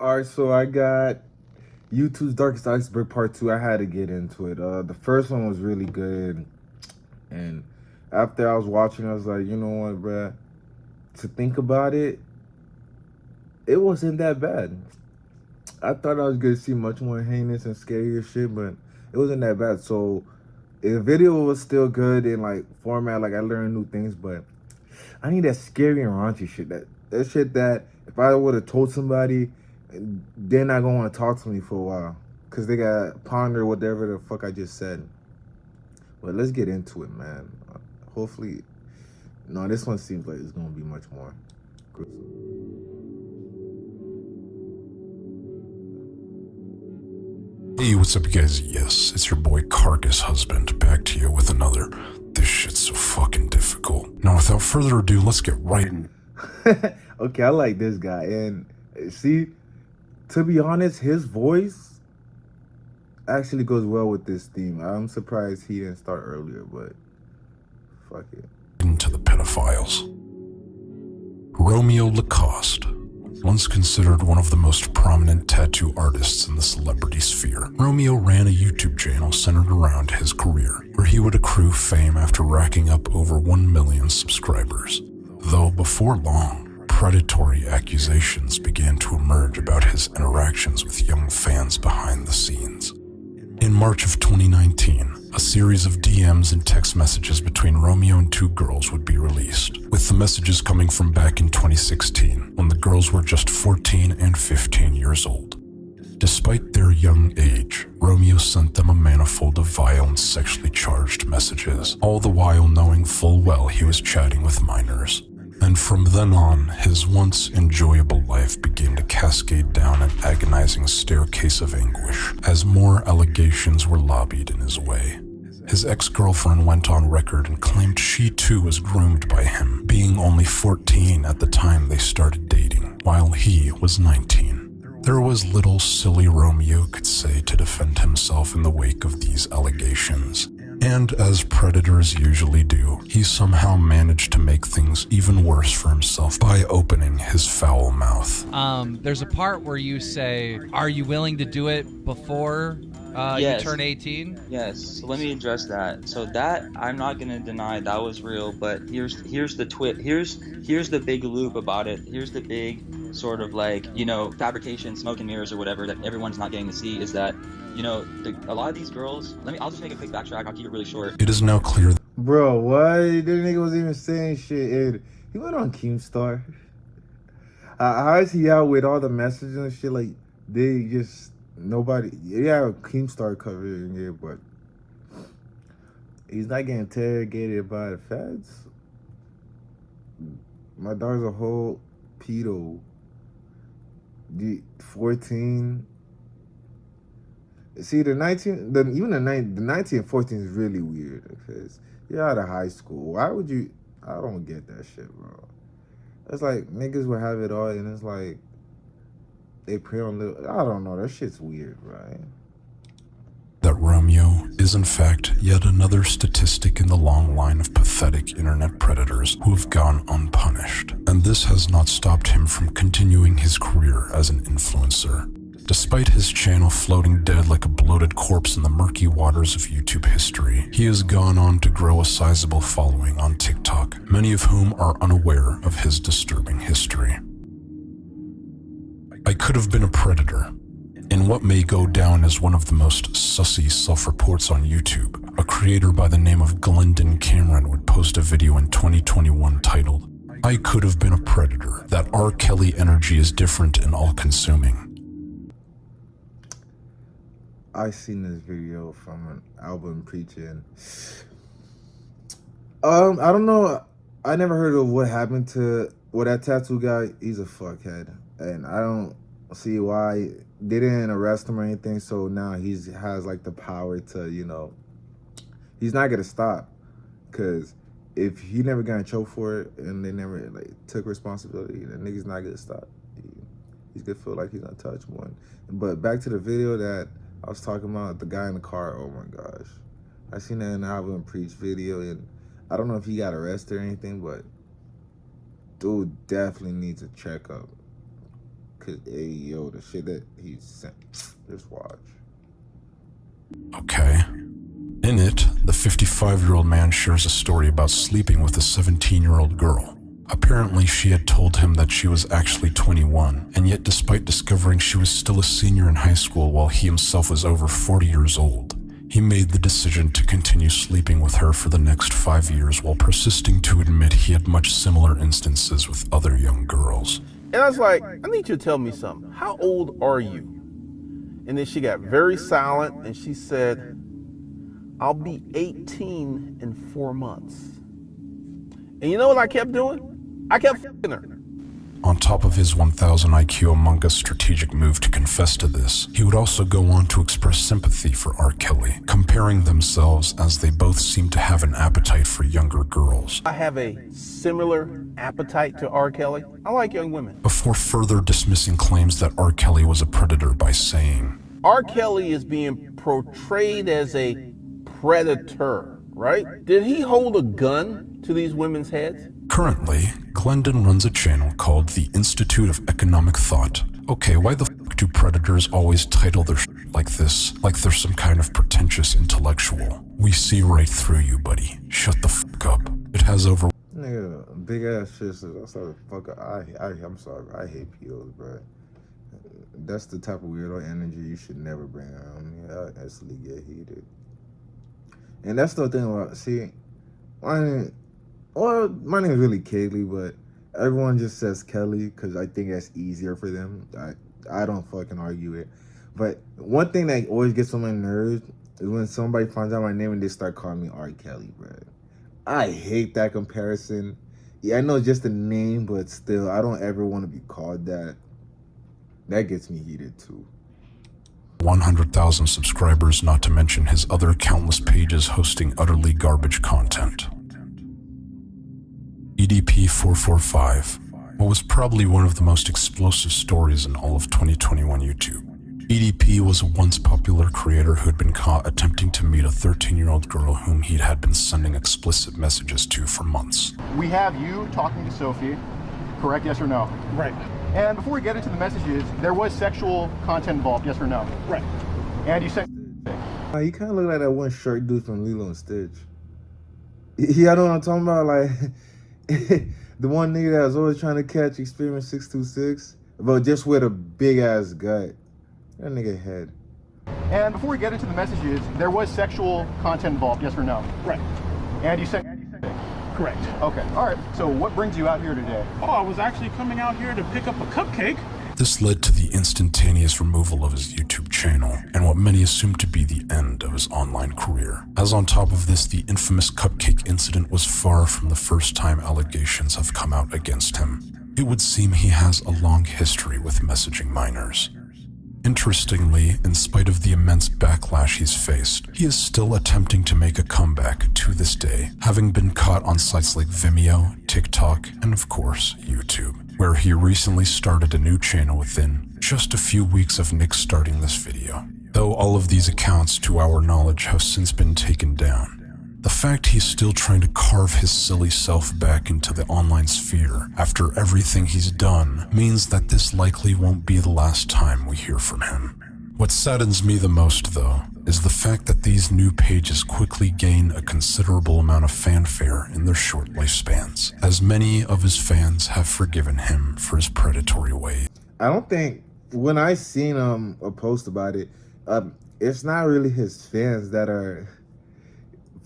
All right, so I got YouTube's Darkest Iceberg Part 2. I had to get into it. The first one was really good. And after I was watching, I was like, you know what, bruh? To think about it, it wasn't that bad. I thought I was going to see much more heinous and scarier shit, but it wasn't that bad. So the video was still good in like format, like I learned new things, but I need that scary and raunchy shit. That shit that if I would have told somebody, they're not gonna want to talk to me for a while, cause they got ponder whatever the fuck I just said. But let's get into it, man. Hopefully, no, this one seems like it's gonna be much more gruesome. Hey, what's up, you guys? Yes, it's your boy Carcass Husband back to you with another. This shit's so fucking difficult. Now, without further ado, let's get right in. Okay, I like this guy, and see, to be honest, his voice actually goes well with this theme. I'm surprised he didn't start earlier, but fuck it. Into the pedophiles. Romeo Lacoste, once considered one of the most prominent tattoo artists in the celebrity sphere, Romeo ran a YouTube channel centered around his career, where he would accrue fame after racking up over 1 million subscribers. Though before long, predatory accusations began to emerge about his interactions with young fans behind the scenes. In March of 2019, a series of DMs and text messages between Romeo and two girls would be released, with the messages coming from back in 2016, when the girls were just 14 and 15 years old. Despite their young age, Romeo sent them a manifold of vile and sexually charged messages, all the while knowing full well he was chatting with minors. And from then on, his once enjoyable life began to cascade down an agonizing staircase of anguish as more allegations were lobbied in his way. His ex-girlfriend went on record and claimed she too was groomed by him, being only 14 at the time they started dating, while he was 19. There was little silly Romeo could say to defend himself in the wake of these allegations. And as predators usually do, he somehow managed to make things even worse for himself by opening his foul mouth. There's a part where you say, are you willing to do it before Yes. you turn 18? Yes, so let me address that. So that I'm not gonna deny that was real, but here's the big loop about it. Here's the big sort of like, fabrication, smoke and mirrors or whatever that everyone's not getting to see is that, a lot of these girls. I'll just make a quick backtrack. I'll keep it really short. It is now clear that Bro, what? The nigga was even saying shit. And he went on Keemstar. How is he out with all the messages and shit? Like, they just, nobody, yeah, Keemstar covered in here, but he's not getting interrogated by the feds. My daughter's a whole pedo. The 14. See, the 19 and 14 is really weird because you're out of high school. Why would you? I don't get that shit, bro. It's like niggas will have it all, and it's like they prey on little. I don't know. That shit's weird, right? Romeo is in fact yet another statistic in the long line of pathetic internet predators who have gone unpunished. And this has not stopped him from continuing his career as an influencer. Despite his channel floating dead like a bloated corpse in the murky waters of YouTube history, he has gone on to grow a sizable following on TikTok, many of whom are unaware of his disturbing history. I could have been a predator. In what may go down as one of the most sussy self-reports on YouTube, a creator by the name of Glendon Cameron would post a video in 2021 titled, "I could have been a predator. That R. Kelly energy is different and all-consuming." I seen this video from an album preaching. I don't know. I never heard of what happened to that tattoo guy. He's a fuckhead, and I don't see why they didn't arrest him or anything. So now has like the power to, he's not gonna stop, because if he never got in trouble for it and they never like took responsibility, the nigga's not gonna stop. He's gonna feel like he's untouchable. But back to the video that I was talking about, the guy in the car. Oh my gosh, I seen that in the album preach video, and I don't know if he got arrested or anything, but dude definitely needs a checkup. Cause hey, yo, the shit that he sent. Just watch. Okay. In it, the 55-year-old man shares a story about sleeping with a 17-year-old girl. Apparently, she had told him that she was actually 21, and yet despite discovering she was still a senior in high school while he himself was over 40 years old, he made the decision to continue sleeping with her for the next 5 years while persisting to admit he had much similar instances with other young girls. And I was like, I need you to tell me something. How old are you? And then she got very silent and she said, I'll be 18 in 4 months. And you know what I kept doing? I kept f***ing her. On top of his 1000 IQ Among Us strategic move to confess to this, he would also go on to express sympathy for R. Kelly, comparing themselves as they both seem to have an appetite for younger girls. I have a similar appetite to R. Kelly. I like young women. Before further dismissing claims that R. Kelly was a predator by saying, R. Kelly is being portrayed as a predator, right? Did he hold a gun to these women's heads? currently, Glendon runs a channel called the Institute of Economic Thought. Okay, why the f*** do predators always title their shit like this, like they're some kind of pretentious intellectual? We see right through you, buddy. Shut the f*** up. It has over... Nigga, big ass shit. I'm sorry, fuck. I'm sorry. I hate POs, bro. That's the type of weirdo energy you should never bring around me. I instantly get heated. And that's the thing about, see, my name is really Kaylee, but everyone just says Kelly because I think that's easier for them. I don't fucking argue it. But one thing that always gets on my nerves is when somebody finds out my name and they start calling me R. Kelly, bro. I hate that comparison. Yeah, I know it's just a name, but still, I don't ever want to be called that. That gets me heated too. 100,000 subscribers, not to mention his other countless pages hosting utterly garbage content. EDP445, what was probably one of the most explosive stories in all of 2021 YouTube. EDP was a once popular creator who had been caught attempting to meet a 13-year-old girl whom he had been sending explicit messages to for months. We have you talking to Sophie, correct? Yes or no? Right. And before we get into the messages, there was sexual content involved, yes or no? Right. And you sent... You kind of look like that one short dude from Lilo and Stitch. Yeah, I know what I'm talking about, like... the one nigga that was always trying to catch Experiment 626, but just with a big-ass gut. That nigga head. And before we get into the messages, there was sexual content involved, yes or no? Right. And you sent... Correct. Okay, all right. So what brings you out here today? Oh, I was actually coming out here to pick up a cupcake. This led to the instantaneous removal of his YouTube channel, and what many assumed to be the end of his online career. As on top of this, the infamous cupcake incident was far from the first time allegations have come out against him. It would seem he has a long history with messaging minors. Interestingly, in spite of the immense backlash he's faced, he is still attempting to make a comeback to this day, having been caught on sites like Vimeo, TikTok, and of course, YouTube, where he recently started a new channel within just a few weeks of Nick starting this video. Though all of these accounts, to our knowledge, have since been taken down. The fact he's still trying to carve his silly self back into the online sphere after everything he's done means that this likely won't be the last time we hear from him. What saddens me the most, though, is the fact that these new pages quickly gain a considerable amount of fanfare in their short lifespans, as many of his fans have forgiven him for his predatory ways. I don't think, when I seen a post about it, it's not really his fans that are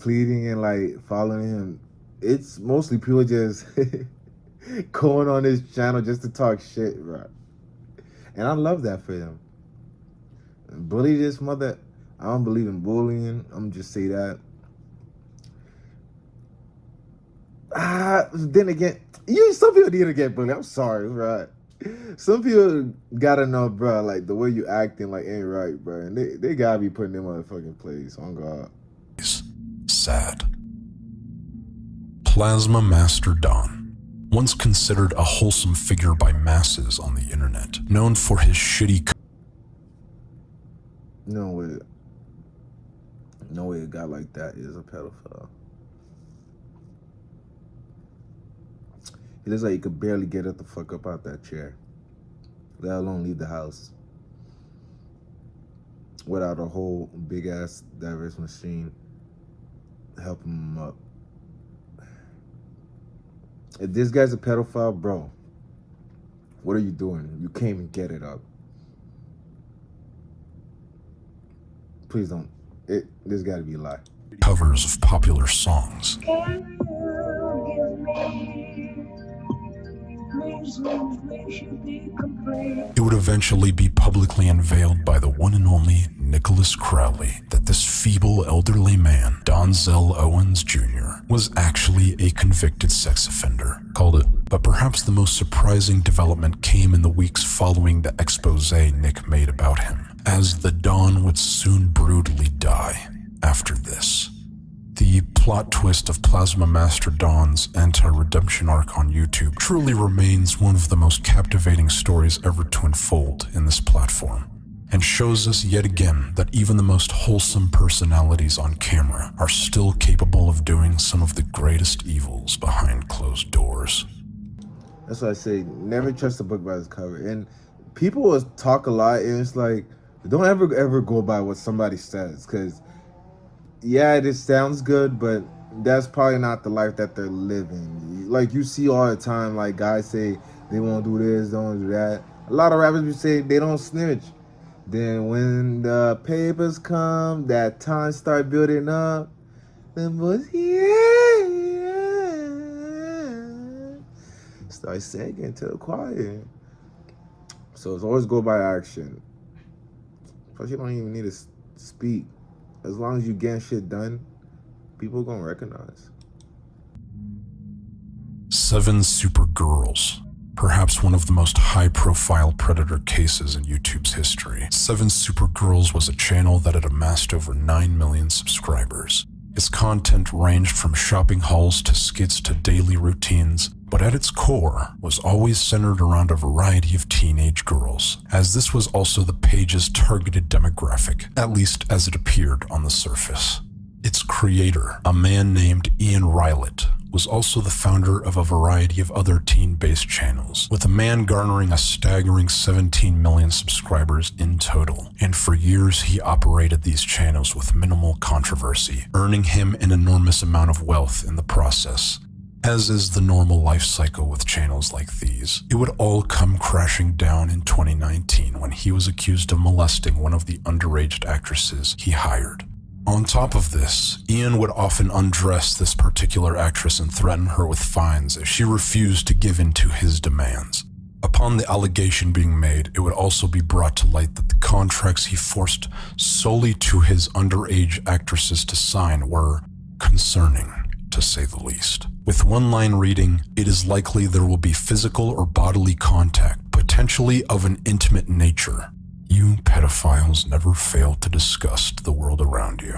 pleading and like following him. It's mostly people just going on his channel just to talk shit, bro. And I love that for him. Bully this mother. I don't believe in bullying. I'm just say that. Then again, some people need to get bullied. I'm sorry, bro. Some people gotta know, bro, like the way you acting like ain't right, bro. And they gotta be putting them on the fucking place. On God. Sad. Plasma Master Don, once considered a wholesome figure by masses on the internet, known for his shitty... No way a guy like that is a pedophile. He looks like he could barely get it the fuck up out that chair. let alone leave the house without a whole big ass diverse machine helping him up. If this guy's a pedophile, bro, what are you doing? You can't even get it up. Please don't. This gotta be a lie. Covers of popular songs. It would eventually be publicly unveiled by the one and only Nicholas Crowley that this feeble elderly man, Donzel Owens Jr., was actually a convicted sex offender. Called it. But perhaps the most surprising development came in the weeks following the expose Nick made about him, as the Don would soon brutally die after this. The plot twist of Plasma Master Don's anti-redemption arc on YouTube truly remains one of the most captivating stories ever to unfold in this platform, and shows us yet again that even the most wholesome personalities on camera are still capable of doing some of the greatest evils behind closed doors. That's why I say never trust a book by its cover. And people will talk a lot, and it's like, don't ever go by what somebody says, because yeah, this sounds good, but that's probably not the life that they're living. Like, you see all the time, like, guys say they won't do this, don't do that. A lot of rappers will say they don't snitch. Then when the papers come, that time start building up, then boys, start singing to the choir. So it's always go by action. Plus, you don't even need to speak. As long as you getting shit done, people gonna recognize. 7 Super Girls. Perhaps one of the most high-profile predator cases in YouTube's history. 7 Super Girls was a channel that had amassed over 9 million subscribers. Its content ranged from shopping hauls to skits to daily routines, but at its core was always centered around a variety of teenage girls, as this was also the page's targeted demographic, at least as it appeared on the surface. Its creator, a man named Ian Rylett, was also the founder of a variety of other teen-based channels, with a man garnering a staggering 17 million subscribers in total. And for years, he operated these channels with minimal controversy, earning him an enormous amount of wealth in the process. As is the normal life cycle with channels like these, it would all come crashing down in 2019 when he was accused of molesting one of the underage actresses he hired. On top of this, Ian would often undress this particular actress and threaten her with fines if she refused to give in to his demands. Upon the allegation being made, it would also be brought to light that the contracts he forced solely to his underage actresses to sign were concerning, to say the least. With one line reading, "It is likely there will be physical or bodily contact, potentially of an intimate nature. You pedophiles never fail to disgust the world around you."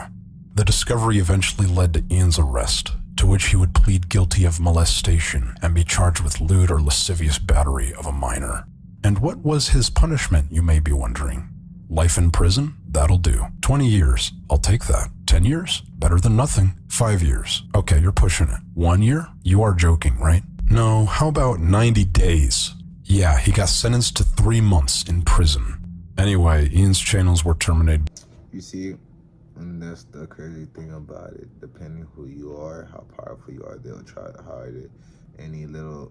The discovery eventually led to Ian's arrest, to which he would plead guilty of molestation and be charged with lewd or lascivious battery of a minor. And what was his punishment, you may be wondering? Life in prison? That'll do. 20 years? I'll take that. 10 years? Better than nothing. 5 years? Okay, you're pushing it. 1 year? You are joking, right? No, how about 90 days? Yeah, he got sentenced to 3 months in prison. Anyway, Ian's channels were terminated. You see, and that's the crazy thing about it. Depending who you are, how powerful you are, they'll try to hide it. Any little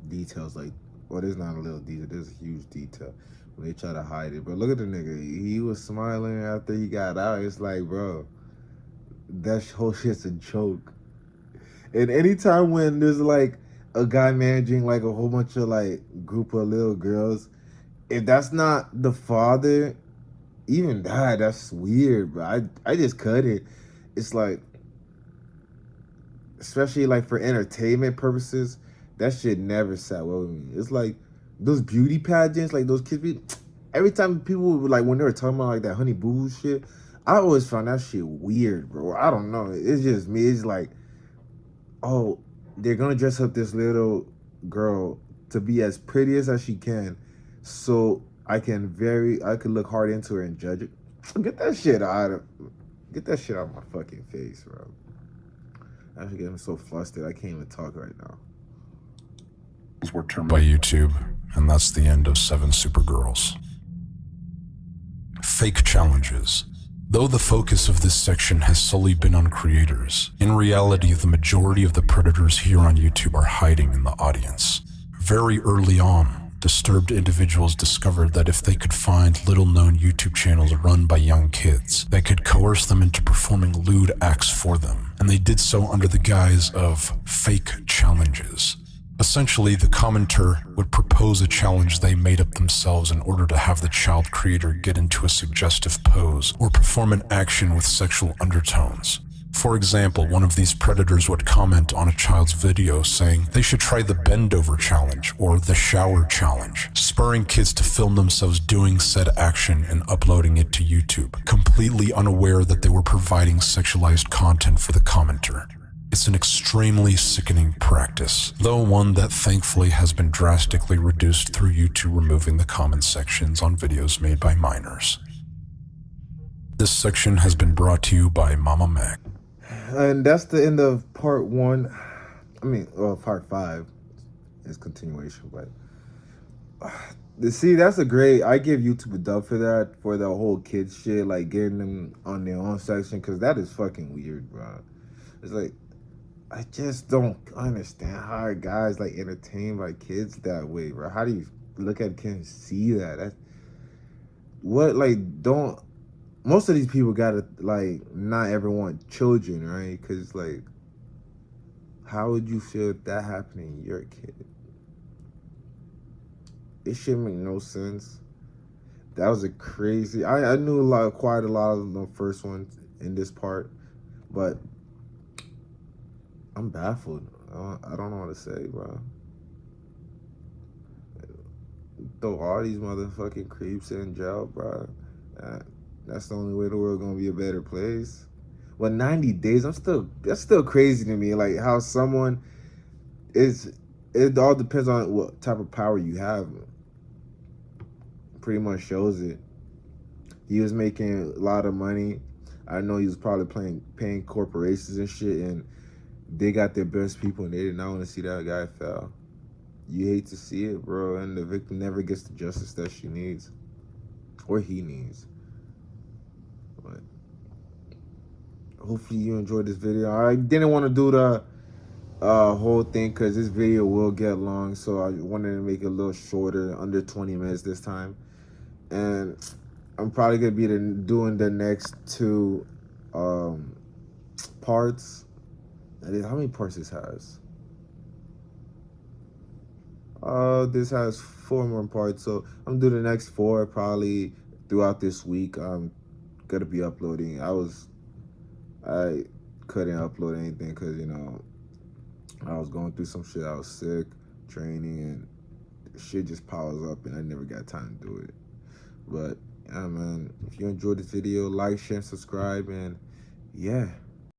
details, like, well, there's not a little detail, there's a huge detail. When they try to hide it. But look at the nigga. He was smiling after he got out. It's like, bro, that whole shit's a joke. And anytime when there's like a guy managing like a whole bunch of like group of little girls, if that's not the father, even that's weird, bro. I just cut it. It's like, especially like for entertainment purposes, that shit never sat well with me. It's like those beauty pageants, like those kids, every time people like when they were talking about like that Honey Boo shit, I always found that shit weird, bro. I don't know. It's just me. It's like, oh, they're gonna dress up this little girl to be as pretty as she can, so I can look hard into her and judge it. Get that shit out of my fucking face, bro. I should get him so flustered I can't even talk right now. by YouTube, and that's the end of 7 Supergirls. Fake challenges. Though the focus of this section has solely been on creators, in reality the majority of the predators here on YouTube are hiding in the audience. Very early on, disturbed individuals discovered that if they could find little-known YouTube channels run by young kids, they could coerce them into performing lewd acts for them, and they did so under the guise of fake challenges. Essentially, the commenter would propose a challenge they made up themselves in order to have the child creator get into a suggestive pose or perform an action with sexual undertones. For example, one of these predators would comment on a child's video saying they should try the bend over challenge or the shower challenge, spurring kids to film themselves doing said action and uploading it to YouTube, completely unaware that they were providing sexualized content for the commenter. It's an extremely sickening practice, though one that thankfully has been drastically reduced through YouTube removing the comment sections on videos made by minors. This section has been brought to you by Mama Mac. And that's the end of part 1. Part 5 is continuation, but see, that's a great. I give YouTube a dub for that, for the whole kids shit, like getting them on their own section, because that is fucking weird, bro. It's like, I just don't understand how guys like entertained by kids that way, bro. How do you look at kids and see that? That's what, like, don't. Most of these people gotta, like, not ever want children, right? Because, like, how would you feel if that happened to your kid? It should make no sense. That was a crazy. I knew quite a lot of the first ones in this part, but I'm baffled. I don't know what to say, bro. Throw all these motherfucking creeps in jail, bro. That's the only way the world gonna be a better place. Well, 90 days, that's still crazy to me. Like how someone it all depends on what type of power you have. Pretty much shows it. He was making a lot of money. I know he was probably paying corporations and shit, and they got their best people, and they did not want to see that guy fail. You hate to see it, bro, and the victim never gets the justice that she needs, or he needs. But hopefully you enjoyed this video. I didn't want to do the whole thing because this video will get long, so I wanted to make it a little shorter, under 20 minutes this time. And I'm probably gonna be doing the next 2 parts. How many parts this has? This has 4 more parts, so I'm doing the next 4 probably throughout this week. I'm gonna be uploading. I couldn't upload anything because, you know, I was going through some shit. I was sick, training, and shit just piles up, and I never got time to do it. But yeah, man, if you enjoyed this video, like, share, and subscribe, and yeah.